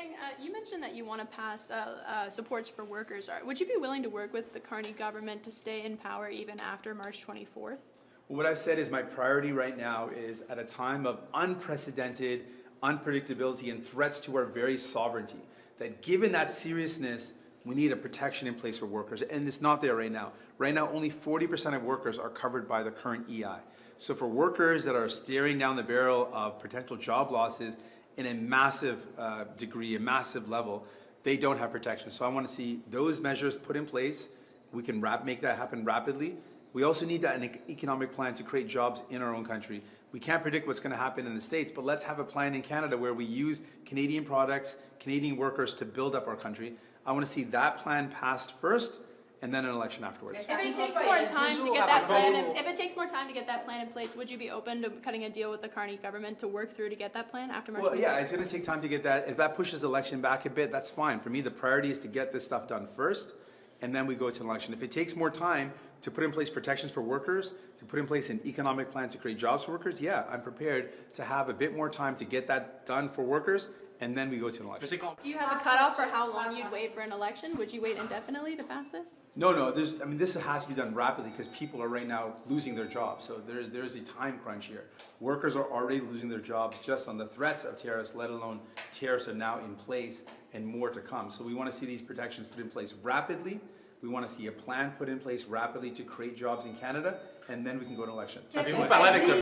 Singh, you mentioned that you want to pass supports for workers. Would you be willing to work with the Carney government to stay in power even after March 24th? Well, what I've said is my priority right now is at a time of unprecedented unpredictability and threats to our very sovereignty, that given that seriousness, we need a protection in place for workers, and it's not there right now. Right now, only 40% of workers are covered by the current EI. So for workers that are staring down the barrel of potential job losses in a massive degree, a massive level, they don't have protection. So I want to see those measures put in place. We can make that happen rapidly. We also need an economic plan to create jobs in our own country. We can't predict what's going to happen in the States, but let's have a plan in Canada where we use Canadian products, Canadian workers to build up our country. I want to see that plan passed first, and then an election afterwards. If it takes more time to get that plan, if it takes more time to get that plan in place, would you be open to cutting a deal with the Carney government to work through to get that plan after March? Well, yeah, it's going to take time to get that. If that pushes the election back a bit, that's fine. For me, the priority is to get this stuff done first, and then we go to an election. If it takes more time to put in place protections for workers, to put in place an economic plan to create jobs for workers, yeah, I'm prepared to have a bit more time to get that done for workers, and then we go to an election. Do you have a cutoff for how long you'd wait for an election? Would you wait indefinitely to pass this? No. This has to be done rapidly because people are right now losing their jobs. So there's a time crunch here. Workers are already losing their jobs just on the threats of tariffs, let alone tariffs are now in place and more to come. So we want to see these protections put in place rapidly. We want to see a plan put in place rapidly to create jobs in Canada, and then we can go to election.